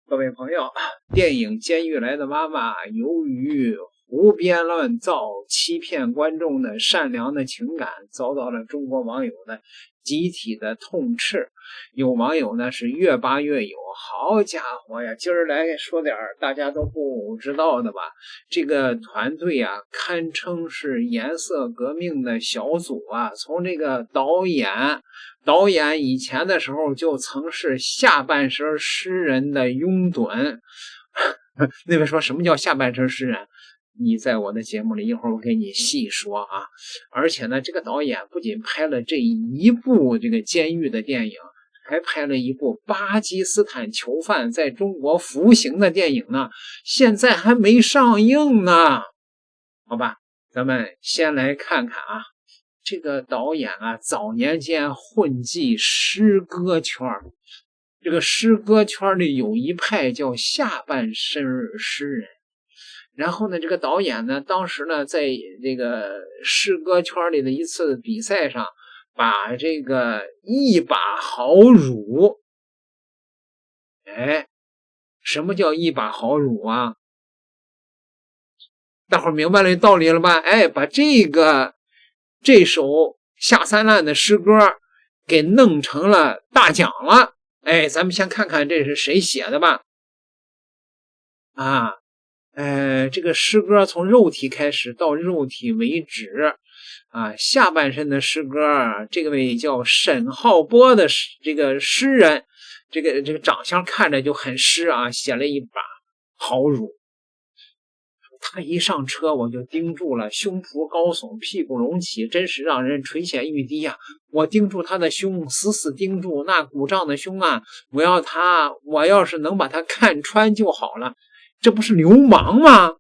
各位朋友，電影《監獄來的媽媽》由於胡編亂造、欺騙觀眾的善良的情感，遭到了中國網友的集體的痛斥。有網友呢是越扒越有，好家伙呀！今兒來說點大家都不知道的吧。這個團隊啊，堪稱是顏色革命的小組啊。從這個導演以前的時候就曾是下半身詩人的擁躉。那位说什麼叫下半身詩人？你在我的節目裡一會兒我給你細說啊。而且呢，這個導演不僅拍了這一部這個監獄的電影，還拍了一部巴基斯坦囚犯在中國服刑的電影呢，現在還沒上映呢。好吧，咱們先来看看啊，這個導演啊，早年間混迹詩歌圈，這個詩歌圈裡有一派叫下半身詩人。然後呢，這個導演呢，當時呢，在這個詩歌圈裡的一次比賽上，把這個一把好乳，什麼叫一把好乳啊？大伙儿明白了道理了吧？把這首下三滥的詩歌給弄成了大獎了。咱們先看看这是誰寫的吧。這個詩歌從肉體開始到肉體為止啊，下半身的詩歌，這位叫沈浩波的這個詩人，這個長相看着就很詩啊，寫了一把好乳。他一上車我就盯住了，胸脯高聳，屁股隆起，真是讓人垂涎欲滴啊！我盯住他的胸，死死盯住那鼓胀的胸啊！我要是能把他看穿就好了。這不是流氓嗎？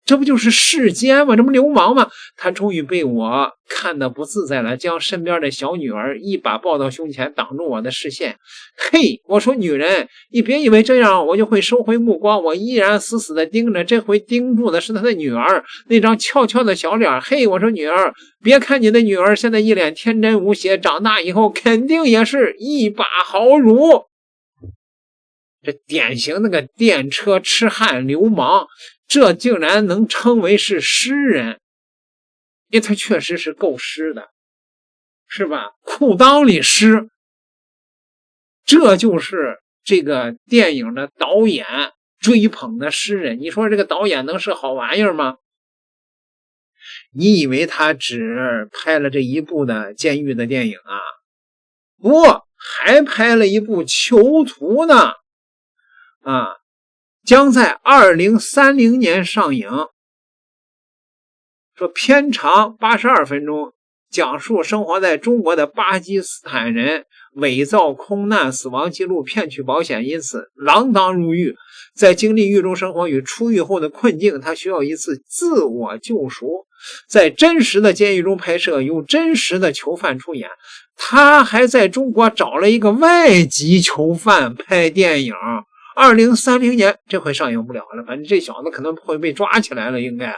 這不就是世間嗎？這不流氓嗎？他終於被我看得不自在了，將身邊的小女兒一把抱到胸前，擋住我的視線。嘿，我說女人，你別以為這樣我就會收回目光，我依然死死地盯着，這回盯住的是他的女兒，那張翹翹的小臉。嘿，我說女兒，別看你的女兒現在一臉天真無邪，長大以後肯定也是一把好乳。這典型那個電車痴漢流氓，這竟然能稱為是詩人，因為他確實是夠詩的，是吧？褲襠裡詩，這就是這個電影的導演追捧的詩人。你說這個導演能是好玩意兒嗎？你以為他只拍了這一部的監獄的電影啊？不，還拍了一部《囚徒》呢。將在2030年上映，說片長82分鐘，講述生活在中國的巴基斯坦人偽造空難死亡記錄騙取保險，因此鋃鐺入獄，在經歷獄中生活與出獄後的困境，他需要一次自我救贖。在真實的監獄中拍攝，由真實的囚犯出演，他還在中國找了一個外籍囚犯拍電影。2030年這回上映不了了，反正這小子可能會被抓起來了，應該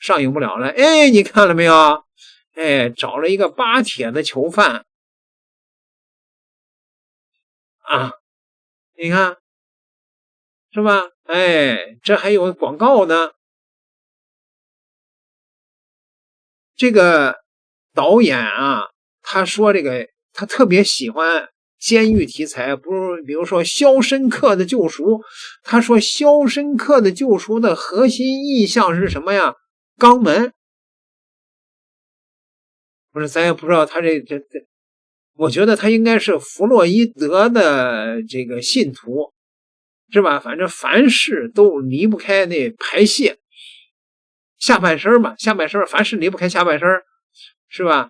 上映不了了。你看了沒有？找了一個巴鐵的囚犯你看是吧？這還有廣告呢。這個導演他說這個他特別喜歡監獄題材，不是比如說《肖申克的救贖》，他說《肖申克的救贖》的核心意象是什麼呀？肛門。不是，咱也不知道他这我覺得他應該是弗洛伊德的這個信徒，是吧？反正凡事都離不開那排泄，下半身嘛，下半身凡事離不開下半身，是吧？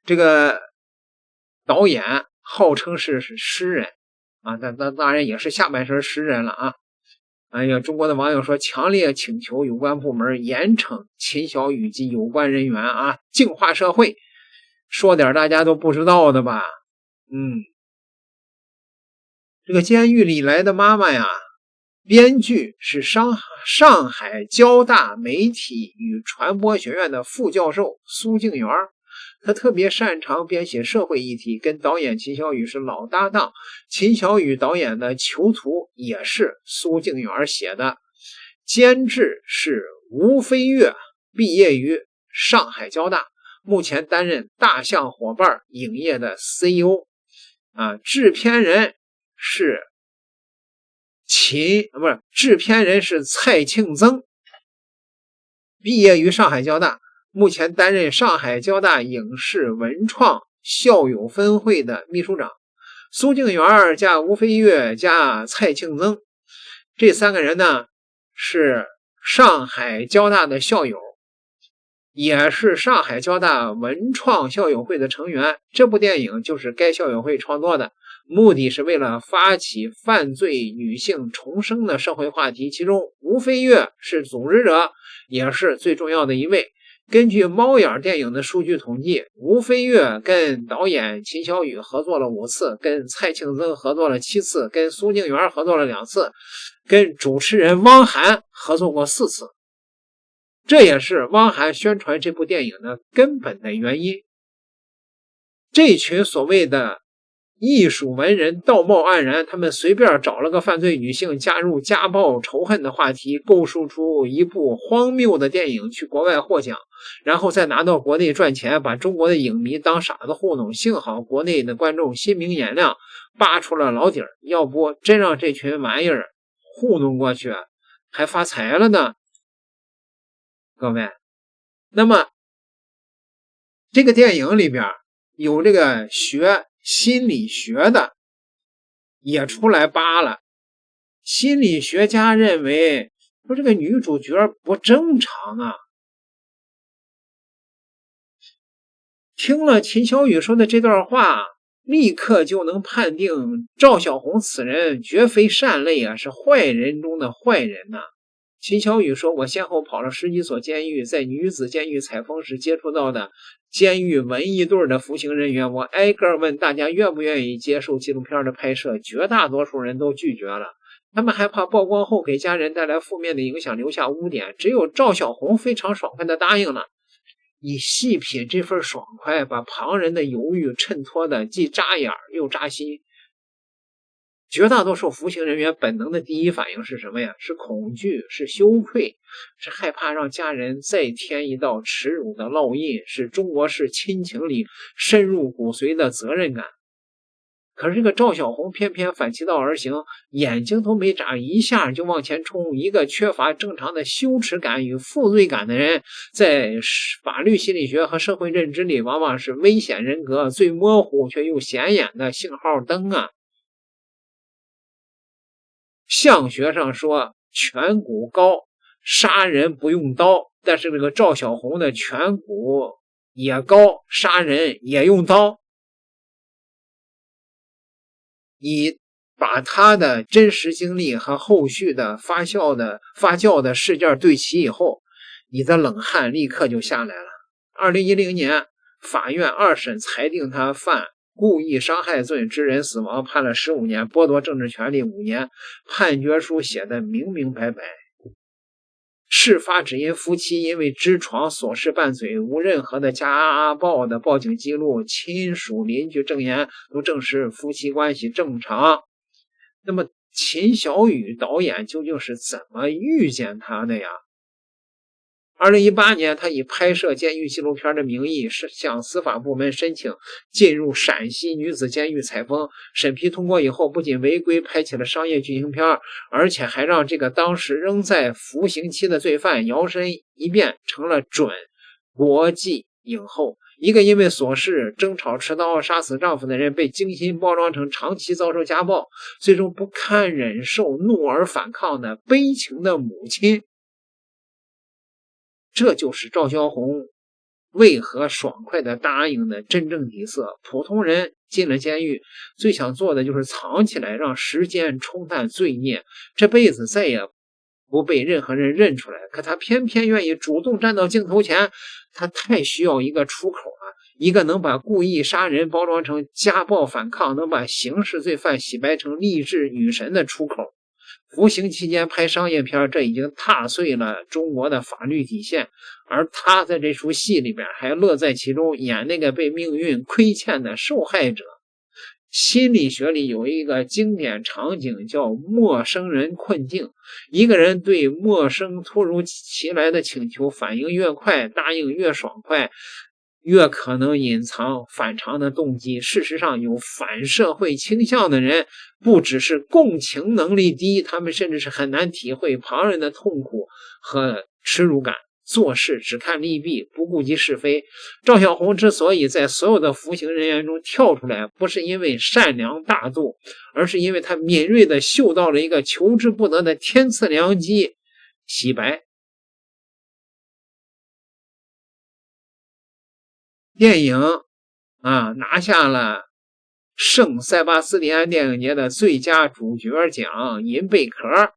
這個導演號稱是詩人當然也是下半身詩人了中國的網友說，強烈請求有關部門嚴懲秦小雨及有關人員淨化社會。說點大家都不知道的吧。這個監獄裡來的媽媽呀，編劇是上海交大媒體與傳播學院的副教授蘇靜媛，他特別擅長編寫社會議題，跟導演秦小雨是老搭檔。秦小雨導演的《囚徒》也是蘇靜遠寫的，监制是吳飛越，畢業於上海交大，目前擔任大象夥伴影業的 CEO。制片人是蔡庆增，畢業於上海交大，目前擔任上海交大影视文創校友分會的秘書長。蘇靜遠加吳飛越加蔡庆增，這三個人呢是上海交大的校友，也是上海交大文創校友會的成員。這部電影就是該校友會創作的，目的是为了發起犯罪女性重生的社會話題，其中吳飛越是組織者，也是最重要的一位。根據貓眼電影的數據統計，吳飛越跟導演秦小雨合作了5次，跟蔡庆增合作了7次，跟蘇靜遠合作了2次，跟主持人汪涵合作過4次。這也是汪涵宣傳這部電影的根本的原因。這群所謂的藝術文人道貌岸然，他們隨便找了個犯罪女性加入家暴仇恨的話題，構述出一部荒謬的電影去國外獲獎，然後再拿到國內賺錢，把中國的影迷當傻子糊弄。幸好國內的觀眾心明眼亮，扒出了老底兒，要不真讓這群玩意兒糊弄過去，還發財了呢。各位，那麼這個電影裡邊有這個學心理學的也出來扒了。心理學家認為說這個女主角不正常啊。聽了秦小雨說的這段話，立刻就能判定趙小紅此人絕非善類啊，是壞人中的壞人吶。秦小雨說，我先後跑了10幾所監獄，在女子監獄採風時接觸到的監獄文藝隊的服刑人員，我挨個問大家願不願意接受紀錄片的拍攝，絕大多數人都拒絕了，他們害怕曝光後給家人帶來負面的影響，留下污點，只有趙小紅非常爽快地答應了。你細品這份爽快，把旁人的猶豫襯托的既扎眼又扎心。絕大多數服刑人員本能的第一反應是什麼呀？是恐懼，是羞愧，是害怕讓家人再添一道恥辱的烙印，是中國式親情裡深入骨髓的責任感。可是這個趙小紅偏偏反其道而行，眼睛都沒眨一下就往前衝。一個缺乏正常的羞恥感與負罪感的人，在法律心理學和社會認知裡往往是危險人格，最模糊卻又顯眼的信號燈啊。相學上說顴骨高，殺人不用刀，但是這個趙小紅的顴骨也高，殺人也用刀。你把他的真實經歷和後續的發酵的事件對齊以後，你的冷汗立刻就下来了。2010年法院2審裁定他犯故意傷害罪，致人死亡，判了15年，剥奪政治權利5年。判決書寫的明明白白。事發只因夫妻因為知床瑣事拌嘴，無任何的家暴的報警記錄，親屬鄰居證言都證實夫妻關係正常。那麼秦小雨導演究竟是怎麼遇見他的呀？2018年，他以拍攝監獄紀錄片的名義是向司法部門申請進入陝西女子監獄採風，審批通過以後，不僅違規拍起了商業劇情片，而且還讓這個當時仍在服刑期的罪犯搖身一變成了準國際影后。一個因為瑣事爭吵持刀殺死丈夫的人，被精心包裝成長期遭受家暴，最終不堪忍受怒而反抗的悲情的母親。這就是趙小紅為何爽快的答應的真正底色。普通人進了監獄，最想做的就是藏起來，讓時間冲淡罪孽，這輩子再也不被任何人認出來。可他偏偏願意主動站到鏡頭前，他太需要一個出口了，一個能把故意殺人包裝成家暴反抗，能把刑事罪犯洗白成勵志女神的出口。服刑期間拍商業片，這已經踏碎了中國的法律底線。而他在这出戲裡邊還樂在其中，演那個被命運虧欠的受害者。心理學裡有一個經典場景叫陌生人困境，一個人對陌生突如其來的請求反應越快，答應越爽快，越可能隱藏反常的動機。事實上，有反社會傾向的人不只是共情能力低，他們甚至是很難體會旁人的痛苦和恥辱感，做事只看利弊，不顧及是非。趙小紅之所以在所有的服刑人员中跳出来，不是因為善良大度，而是因為他敏銳地嗅到了一個求之不得的天賜良機——洗白。電影拿下了聖塞巴斯蒂安電影節的最佳主角獎银貝殼。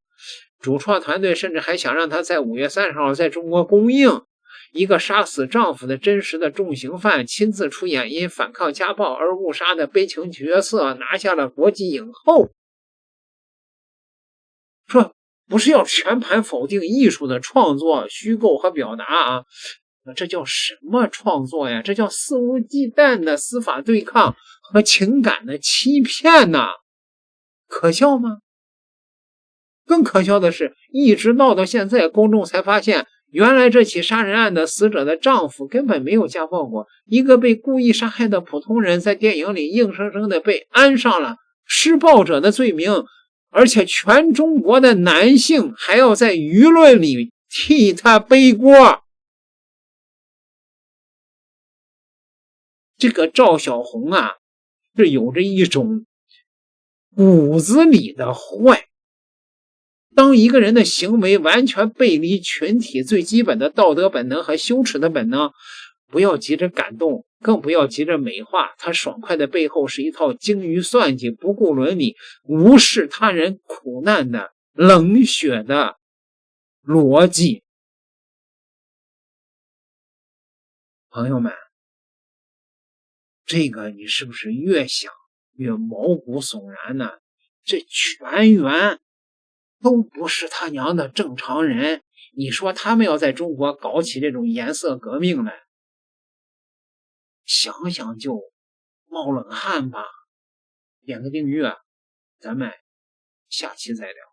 主創團隊甚至還想讓他在5月30號在中國公映。一個殺死丈夫的真實的重刑犯親自出演因反抗家暴而誤殺的悲情角色，拿下了國際影后。說不是要全盤否定藝術的創作、虛構和表達啊，這叫什麼創作呀？這叫肆無忌憚的司法對抗和情感的欺騙吶！可笑嗎？更可笑的是，一直鬧到现在，公众才发现，原來這起殺人案的死者的丈夫根本沒有家暴過，一個被故意殺害的普通人在電影裡硬生生的被安上了施暴者的罪名，而且全中國的男性還要在輿論裡替他背鍋。這個趙小紅啊，是有着一種骨子裡的壞。當一個人的行為完全背離群體最基本的道德本能和羞恥的本能，不要急着感動，更不要急着美化，他爽快的背後是一套精於算計、不顧倫理、無視他人苦難的冷血的邏輯。朋友們，這個你是不是越想越毛骨悚然呢？這全員都不是他娘的正常人，你說他們要在中国搞起這種顏色革命來，想想就冒冷汗吧。点個訂閱，咱們下期再聊。